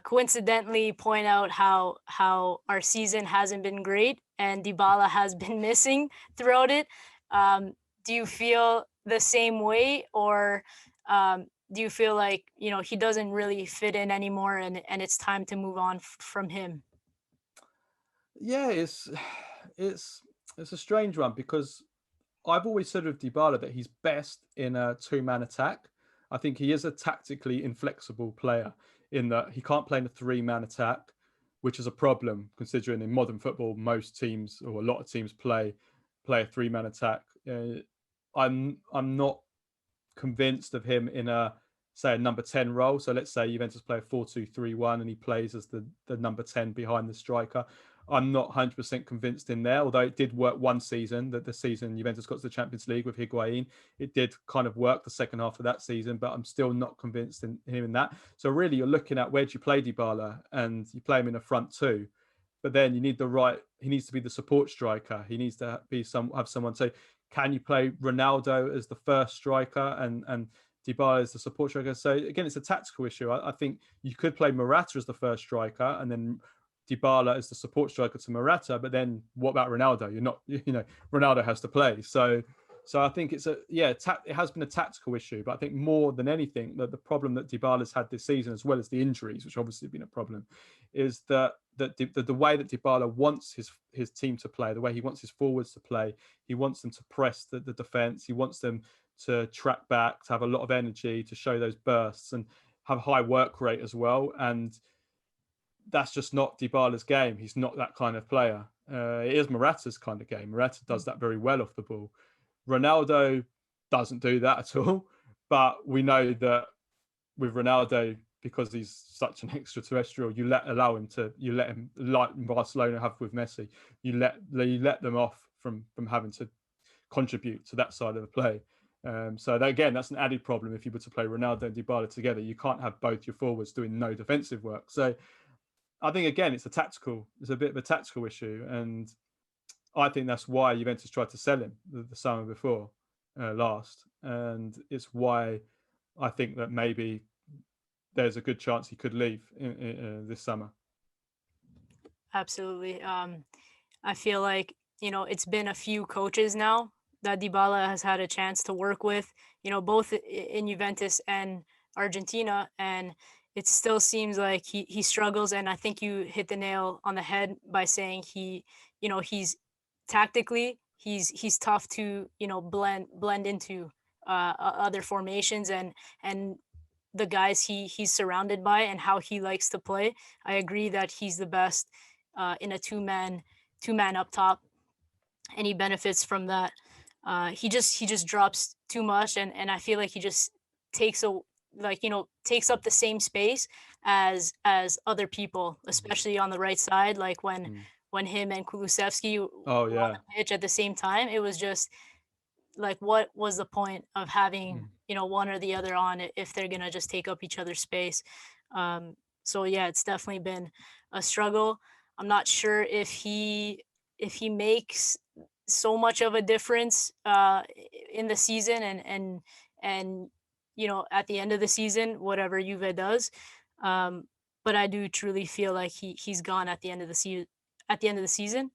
[SPEAKER 1] coincidentally point out how our season hasn't been great and Dybala has been missing throughout it. Do you feel the same way, or do you feel like, you know, he doesn't really fit in anymore, and it's time to move on from him?
[SPEAKER 2] Yeah, it's a strange one, because I've always said with Dybala that he's best in a two-man attack. I think he is a tactically inflexible player in that he can't play in a three-man attack, which is a problem considering in modern football most teams, or a lot of teams, play a three-man attack. I'm not convinced of him in a, say, a number 10 role. So let's say Juventus play a 4-2-3-1 and he plays as the number 10 behind the striker. I'm not 100% convinced in there, although it did work one season, that the season Juventus got to the Champions League with Higuain. It did kind of work the second half of that season, but I'm still not convinced in him in that. So really you're looking at, where do you play Dybala? And you play him in a front two, but then you need he needs to be the support striker. He needs to have someone. So can you play Ronaldo as the first striker and Dybala as the support striker? So again, it's a tactical issue. I think you could play Morata as the first striker and then Dybala as the support striker to Morata, but then what about Ronaldo? You're not, you know, Ronaldo has to play. So I think it's it has been a tactical issue, but I think more than anything, the problem that Dybala's had this season, as well as the injuries, which obviously have been a problem, is that the way that Dybala wants his team to play, the way he wants his forwards to play, he wants them to press the defense, he wants them to track back, to have a lot of energy, to show those bursts and have a high work rate as well. And that's just not Dybala's game. He's not that kind of player. It is Morata's kind of game. Morata does that very well off the ball. Ronaldo doesn't do that at all. But we know that with Ronaldo, because he's such an extraterrestrial, you let him, like Barcelona have with Messi, you let them off from having to contribute to that side of the play. So that, again, that's an added problem. If you were to play Ronaldo and Dybala together, you can't have both your forwards doing no defensive work. So I think, again, it's a bit of a tactical issue, and I think that's why Juventus tried to sell him the summer before last, and it's why I think that maybe there's a good chance he could leave this summer.
[SPEAKER 1] Absolutely. I feel like, you know, it's been a few coaches now that Dybala has had a chance to work with, you know, both in Juventus and Argentina, and it still seems like he struggles. And I think you hit the nail on the head by saying he's tactically, he's tough to, you know, blend into other formations and the guys he's surrounded by and how he likes to play. I agree that he's the best in a two-man up top, and he benefits from that. He just drops too much, and I feel like he just takes up the same space as other people, especially on the right side. Like when him and Kulusevski were on the pitch at the same time, it was just like, what was the point of having one or the other on it if they're gonna just take up each other's space? So yeah, it's definitely been a struggle. I'm not sure if he makes so much of a difference in the season and at the end of the season, whatever Juve does. But I do truly feel like he's gone at the end of the season.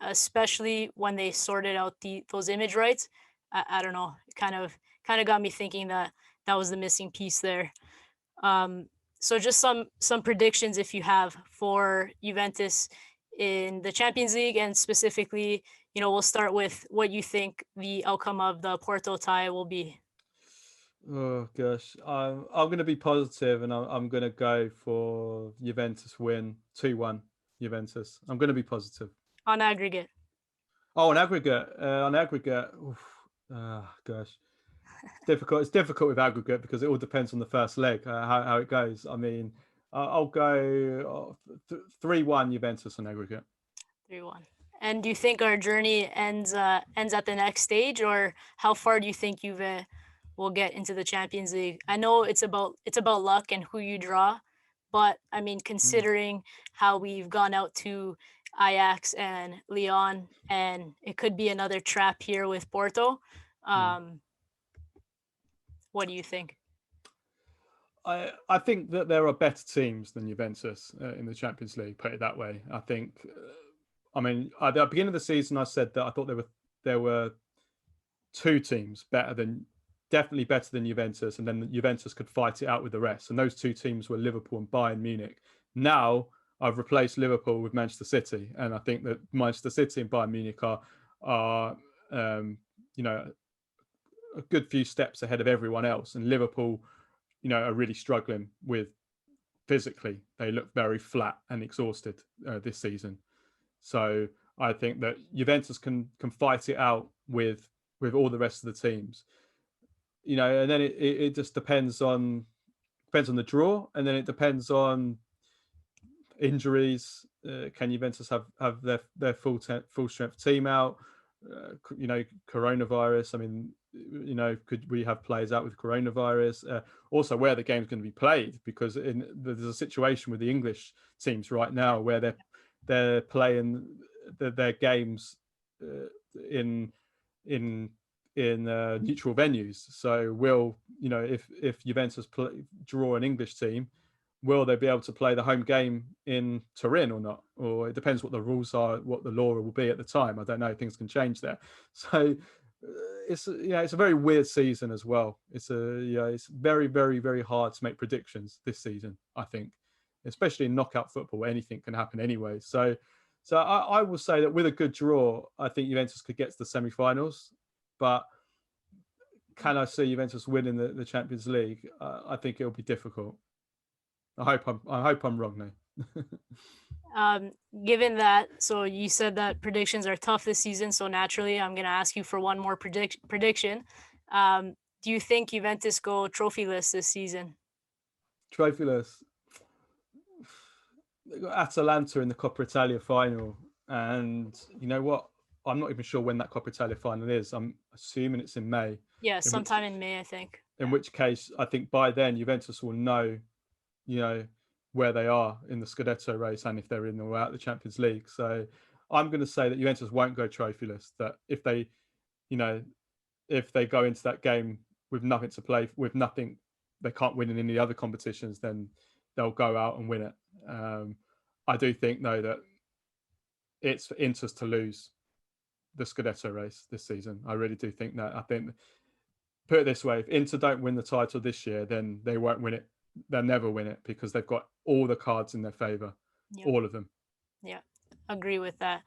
[SPEAKER 1] Especially when they sorted out those image rights. I don't know. It kind of got me thinking that was the missing piece there. So just some predictions, if you have, for Juventus in the Champions League, and specifically, we'll start with what you think the outcome of the Porto tie will be.
[SPEAKER 2] Oh gosh, I'm going to be positive, and I'm going to go for Juventus win 2-1. Juventus. I'm going to be positive.
[SPEAKER 1] On aggregate.
[SPEAKER 2] Oh, on aggregate. Oof, gosh, difficult. It's difficult with aggregate because it all depends on the first leg, how it goes. I mean, I'll go 3-1 Juventus on aggregate.
[SPEAKER 1] 3-1. And do you think our journey ends at the next stage, or how far do you think Juve will get into the Champions League? I know it's about luck and who you draw, but I mean, considering how we've gone out to Ajax and Lyon, and it could be another trap here with Porto. What do you think?
[SPEAKER 2] I think that there are better teams than Juventus in the Champions League. Put it that way. I think. I mean, at the beginning of the season, I said that I thought there were two teams definitely better than Juventus, and then Juventus could fight it out with the rest. And those two teams were Liverpool and Bayern Munich. Now I've replaced Liverpool with Manchester City, and I think that Manchester City and Bayern Munich are a good few steps ahead of everyone else. And Liverpool, are really struggling with physically. They look very flat and exhausted this season. So I think that Juventus can fight it out with all the rest of the teams, and then it just depends on the draw, and then it depends on injuries. Can Juventus have their full strength team out? Coronavirus. I mean, could we have players out with coronavirus? Also, where the game's going to be played, because there's a situation with the English teams right now where they're playing their games in neutral venues. So if Juventus draw an English team, will they be able to play the home game in Turin or not? Or it depends what the rules are, what the law will be at the time. I don't know. Things can change there. So it's a very weird season as well. It's very, very, very hard to make predictions this season, I think, especially in knockout football. Anything can happen anyway. So I will say that with a good draw, I think Juventus could get to the semi-finals. But can I see Juventus winning the Champions League? I think it'll be difficult. I hope I'm wrong
[SPEAKER 1] now. Given that, so you said that predictions are tough this season, so naturally I'm going to ask you for one more prediction. Do you think Juventus go trophyless this season?
[SPEAKER 2] Trophyless. They got Atalanta in the Coppa Italia final, and you know what? I'm not even sure when that Coppa Italia final is. I'm assuming it's in May.
[SPEAKER 1] Yeah, sometime in May, I think.
[SPEAKER 2] In which case, I think by then Juventus will know, where they are in the Scudetto race and if they're in or out of the Champions League. So I'm going to say that Juventus won't go trophyless. That if they go into that game with nothing to play, with nothing, they can't win in any other competitions, then they'll go out and win it. I do think, though, that it's for Inter to lose the Scudetto race this season. I really do think that. I think, put it this way, if Inter don't win the title this year, then they won't win it. They'll never win it because they've got all the cards in their favor, all of them.
[SPEAKER 1] Yeah, agree with that.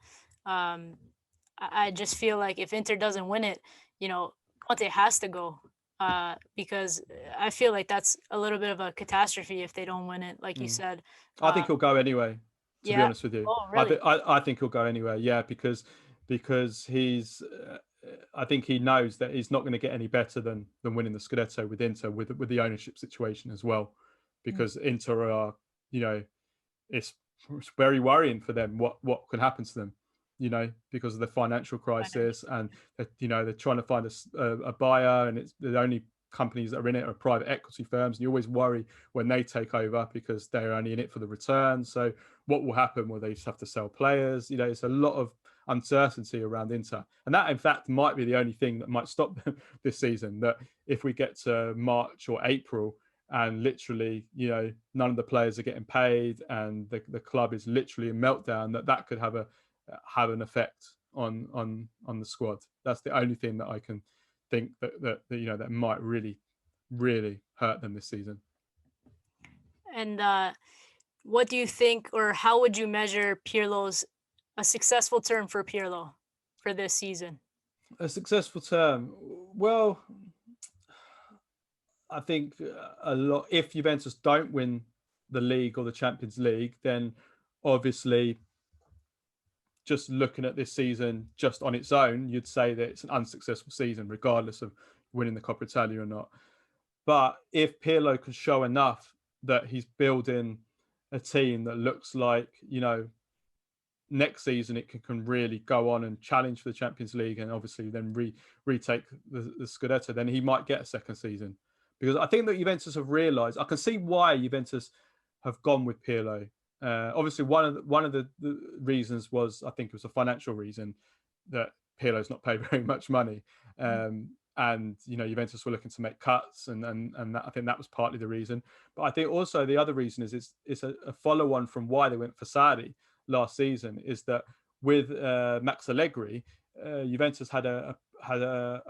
[SPEAKER 1] I just feel like if Inter doesn't win it, Conte has to go, because I feel like that's a little bit of a catastrophe if they don't win it, like you said.
[SPEAKER 2] I think he'll go anyway, to be honest with you.
[SPEAKER 1] Oh, really?
[SPEAKER 2] I think he'll go anyway, yeah, because he's I think he knows that he's not going to get any better than winning the Scudetto with Inter, with the ownership situation as well, because Inter are, it's very worrying for them what can happen to them, because of the financial crisis, and they're trying to find a buyer, and it's the only companies that are in it are private equity firms, and you always worry when they take over because they're only in it for the return. So what will happen? Will they just have to sell players? It's a lot of uncertainty around Inter, and that in fact might be the only thing that might stop them this season. That if we get to March or April and literally none of the players are getting paid and the club is literally in meltdown, that could have an effect on the squad. That's the only thing that I can think that might really, really hurt them this season.
[SPEAKER 1] And what do you think, or how would you measure Pirlo's a successful term for Pirlo for this season?
[SPEAKER 2] A successful term. Well, I think a lot. If Juventus don't win the league or the Champions League, then obviously, just looking at this season just on its own, you'd say that it's an unsuccessful season, regardless of winning the Coppa Italia or not. But if Pirlo can show enough that he's building a team that looks like, next season it can really go on and challenge for the Champions League, and obviously then retake the Scudetto, then he might get a second season. Because I think that Juventus have realised, I can see why Juventus have gone with Pirlo. Obviously, one of the reasons was, I think it was a financial reason, that Pirlo's not paid very much money. And Juventus were looking to make cuts, and that, I think that was partly the reason. But I think also the other reason is it's a follow-on from why they went for Sarri last season, is that with Max Allegri, Juventus had a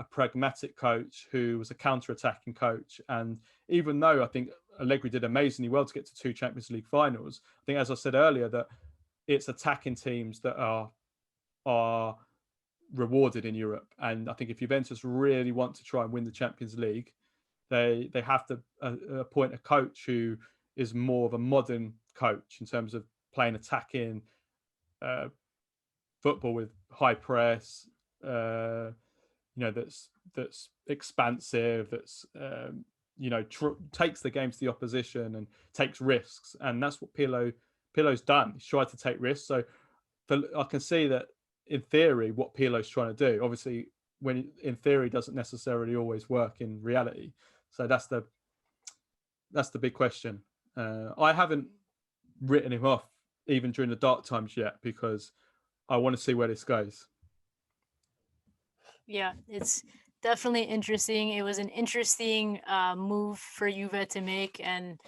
[SPEAKER 2] pragmatic coach who was a counter-attacking coach. And even though I think Allegri did amazingly well to get to 2 Champions League finals, I think, as I said earlier, that it's attacking teams that are rewarded in Europe. And I think if Juventus really want to try and win the Champions League, they have to appoint a coach who is more of a modern coach in terms of playing attacking football with high press, that's expansive, that's takes the game to the opposition and takes risks. And that's what Pirlo's done. He's tried to take risks. So I can see that, in theory, what Pirlo's trying to do, obviously, when in theory doesn't necessarily always work in reality. So that's the big question. I haven't written him off even during the dark times yet, because I want to see where this goes.
[SPEAKER 1] Yeah, it's definitely interesting. It was an interesting move for Juve to make, and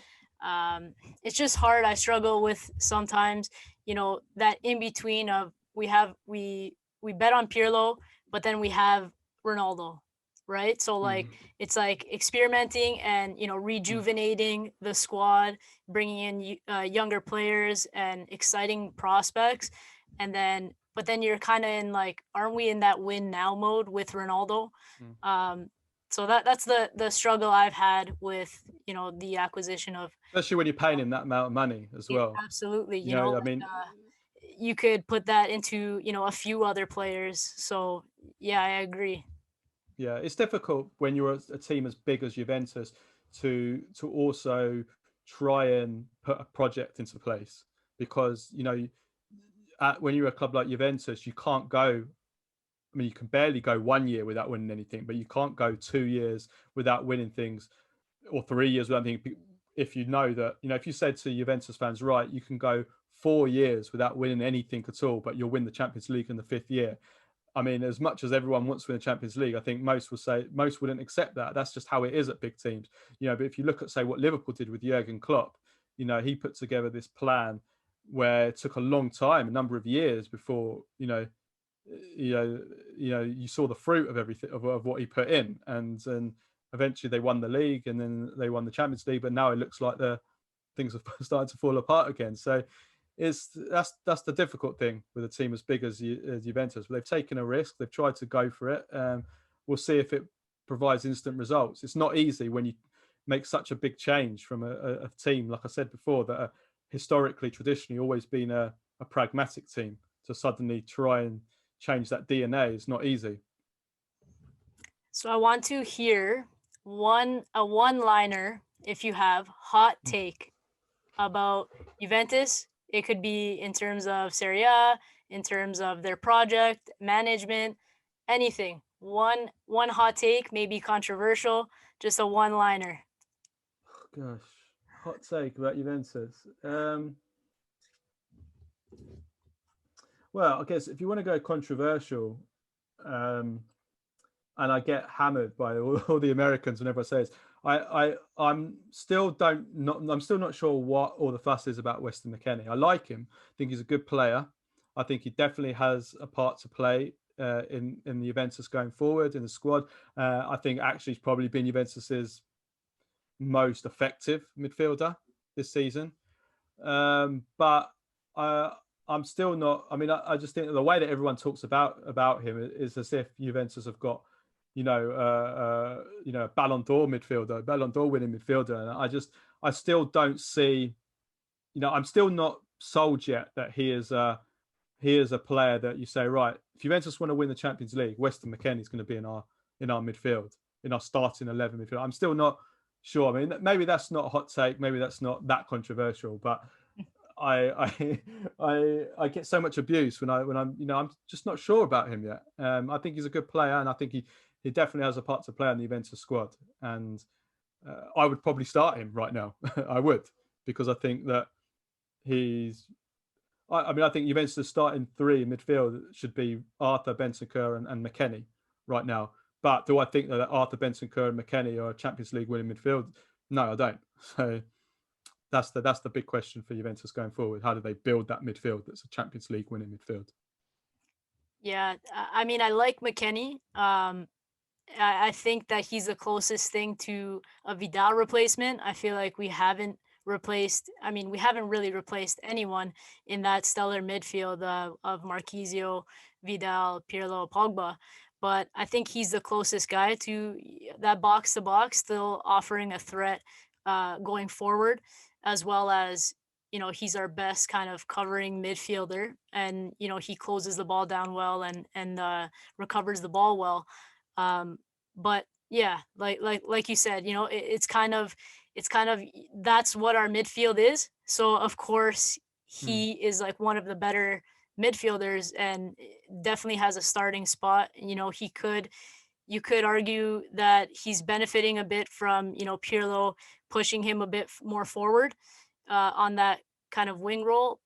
[SPEAKER 1] it's just hard. I struggle with sometimes, that in between of we bet on Pirlo, but then we have Ronaldo, right? So like it's like experimenting and rejuvenating the squad, bringing in younger players and exciting prospects, and then but then you're kind of in like, aren't we in that win now mode with Ronaldo? So that's the struggle I've had with the acquisition of,
[SPEAKER 2] especially when you're paying him that amount of money as well.
[SPEAKER 1] Absolutely, you could put that into a few other players. So yeah, I agree.
[SPEAKER 2] Yeah, it's difficult when you're a team as big as Juventus to also try and put a project into place, because when you're a club like Juventus, you can't go. I mean, you can barely go 1 year without winning anything, but you can't go 2 years without winning things, or 3 years without anything. If you know that, if you said to Juventus fans, right, you can go 4 years without winning anything at all, but you'll win the Champions League in the 5th year. I mean, as much as everyone wants to win the Champions League, I think most wouldn't accept that. That's just how it is at big teams. But if you look at, say, what Liverpool did with Jurgen Klopp, he put together this plan where it took a long time, a number of years before, you saw the fruit of everything of what he put in, and eventually they won the league, and then they won the Champions League. But now it looks like the things are starting to fall apart again. So that's the difficult thing with a team as big as Juventus. They've taken a risk. They've tried to go for it. We'll see if it provides instant results. It's not easy when you make such a big change from a team, like I said before, that are historically, traditionally, always been a pragmatic team, to suddenly try and change that DNA. It's not easy.
[SPEAKER 1] So I want to hear a one-liner, if you have, hot take about Juventus. It could be in terms of Serie A, in terms of their project, management, anything. One hot take, maybe controversial, just a one-liner.
[SPEAKER 2] Gosh, hot take about Juventus. Well, I guess if you want to go controversial, and I get hammered by all the Americans whenever I say this, I'm still not sure what all the fuss is about Weston McKennie. I like him. I think he's a good player. I think he definitely has a part to play in the Juventus going forward in the squad. I think actually he's probably been Juventus's most effective midfielder this season. But I'm still not. I mean, I just think the way that everyone talks about him is as if Juventus have got, a Ballon d'Or midfielder, Ballon d'Or winning midfielder, and I still don't see. I'm still not sold yet that he is a player that you say, right, if Juventus want to win the Champions League, Weston McKennie is going to be in our midfield, in our starting 11 midfield. I'm still not sure. I mean, maybe that's not a hot take, maybe that's not that controversial, but I get so much abuse when I'm just not sure about him yet. I think he's a good player, and I think he definitely has a part to play in the Juventus squad. And I would probably start him right now. I would, because I think that he's. I mean, I think Juventus' starting three in midfield should be Arthur, Bentancur, and McKennie right now. But do I think that Arthur, Bentancur, and McKennie are a Champions League winning midfield? No, I don't. So that's the big question for Juventus going forward. How do they build that midfield that's a Champions League winning midfield?
[SPEAKER 1] Yeah, I mean, I like McKennie. I think that he's the closest thing to a Vidal replacement. I feel like we haven't we haven't really replaced anyone in that stellar midfield of Marquisio, Vidal, Pirlo, Pogba. But I think he's the closest guy to that box to box, still offering a threat going forward, as well as, he's our best kind of covering midfielder, and he closes the ball down well and recovers the ball well. But yeah, like you said, it's kind of that's what our midfield is. So of course he is like one of the better midfielders and definitely has a starting spot. You could argue that he's benefiting a bit from, Pirlo pushing him a bit more forward on that kind of wing role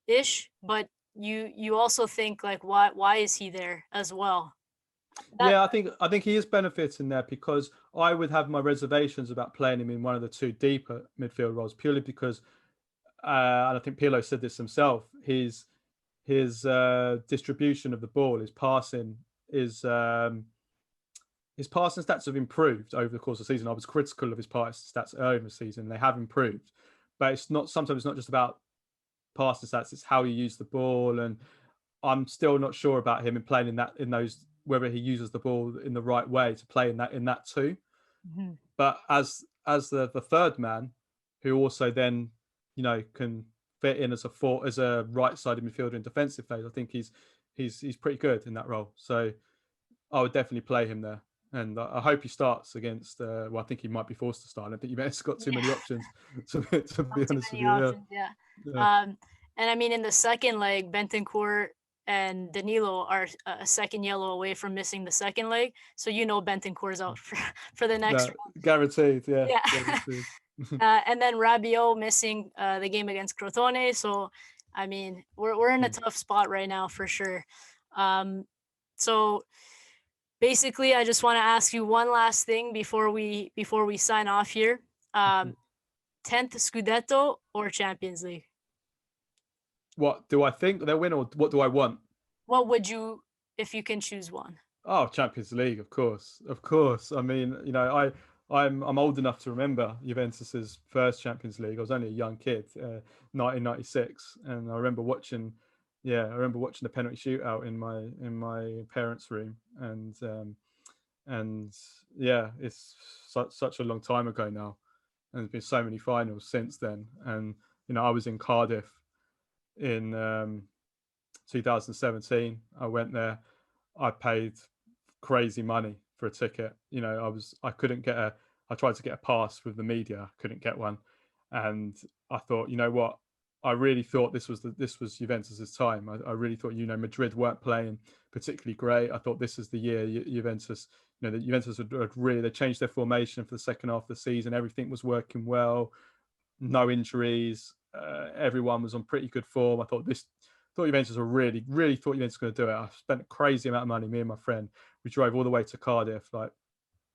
[SPEAKER 1] ish, but you also think like why is he there as well? That
[SPEAKER 2] Yeah, I think he is benefiting there, because I would have my reservations about playing him in one of the two deeper midfield roles, purely because, and I think Pirlo said this himself, his distribution of the ball, his passing stats have improved over the course of the season. I was critical of his passing stats earlier in the season; they have improved, but sometimes it's not just about passing stats; it's how you use the ball, and I'm still not sure about him in playing in those, whether he uses the ball in the right way to play in that too.
[SPEAKER 1] Mhm.
[SPEAKER 2] But as the third man, who also then can fit in as a right-sided midfielder in defensive phase, I think he's pretty good in that role. So I would definitely play him there, and I hope he starts against. Well, I think he might be forced to start. I think Juventus got too many
[SPEAKER 1] Yeah.
[SPEAKER 2] options. To
[SPEAKER 1] Not
[SPEAKER 2] be
[SPEAKER 1] too
[SPEAKER 2] honest with
[SPEAKER 1] many
[SPEAKER 2] you, yeah,
[SPEAKER 1] options, yeah.
[SPEAKER 2] yeah.
[SPEAKER 1] And I mean, in the second leg, Bentancur and Danilo are a second yellow away from missing the second leg. So Bentancur's out for the next
[SPEAKER 2] No,
[SPEAKER 1] round.
[SPEAKER 2] guaranteed. Yeah,
[SPEAKER 1] Yeah.
[SPEAKER 2] guaranteed.
[SPEAKER 1] And then Rabiot missing the game against Crotone. So I mean, we're in a tough spot right now for sure. So basically, I just want to ask you one last thing before we sign off here. 10th Scudetto or Champions League?
[SPEAKER 2] What do I think they'll win, or what do I want?
[SPEAKER 1] What would you, if you can choose one?
[SPEAKER 2] Oh, Champions League, of course, of course. I mean, I'm old enough to remember Juventus's first Champions League. I was only a young kid, 1996, and I remember watching. Yeah, I remember watching the penalty shootout in my parents' room, and yeah, it's such a long time ago now, and there's been so many finals since then. And I was in Cardiff in 2017. I went there. I paid crazy money for a ticket. I couldn't get I tried to get a pass with the media, couldn't get one, and I thought, you know what? I really thought this was Juventus's time. I really thought, Madrid weren't playing particularly great. I thought this is the year Juventus, that Juventus had really, they changed their formation for the second half of the season. Everything was working well, no injuries. Everyone was on pretty good form. Thought Juventus were really thought Juventus were going to do it. I spent a crazy amount of money. Me and my friend, we drove all the way to Cardiff, like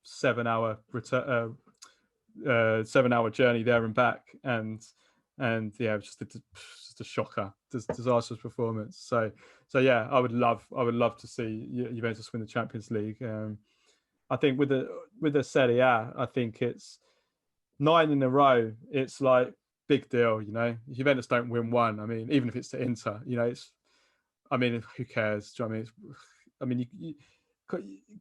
[SPEAKER 2] 7 hour return, 7 hour journey there and back, and yeah, it was just a shocker, disastrous performance. So yeah, I would love to see Juventus win the Champions League. I think with the Serie A, I think it's 9 in a row. It's like big deal. You know, Juventus don't win one. I mean, even if it's to Inter, you know, it's. I mean, who cares? Do you know what I mean? I mean, you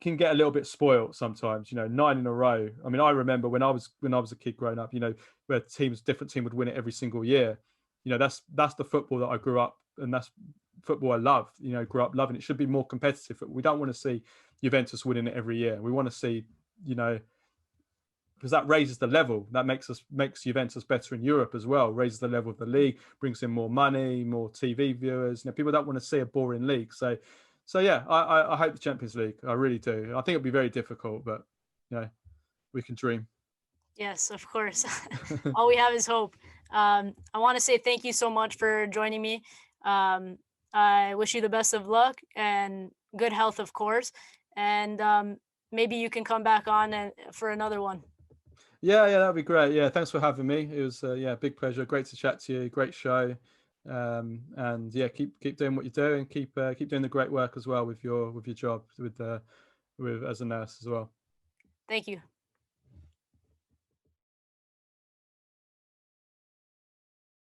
[SPEAKER 2] can get a little bit spoiled sometimes. You know, 9 in a row. I mean, I remember when I was a kid growing up. You know, where different team would win it every single year. You know, that's the football that I grew up, and that's football I love. You know, grew up loving. It should be more competitive. We don't want to see Juventus winning it every year. We want to see, you know, because that raises the level. That makes Juventus better in Europe as well. Raises the level of the league, brings in more money, more TV viewers. You know, people don't want to see a boring league. So yeah, I hope the Champions League. I really do. I think it'll be very difficult, but you know, we can dream.
[SPEAKER 1] Yes, of course. All we have is hope. I want to say thank you so much for joining me. I wish you the best of luck and good health, of course. And maybe you can come back on for another one.
[SPEAKER 2] Yeah, that'd be great. Yeah, thanks for having me. It was yeah, big pleasure. Great to chat to you. Great show. And yeah, keep doing what you're doing. Keep doing the great work as well with your job with as a nurse as well.
[SPEAKER 1] Thank you.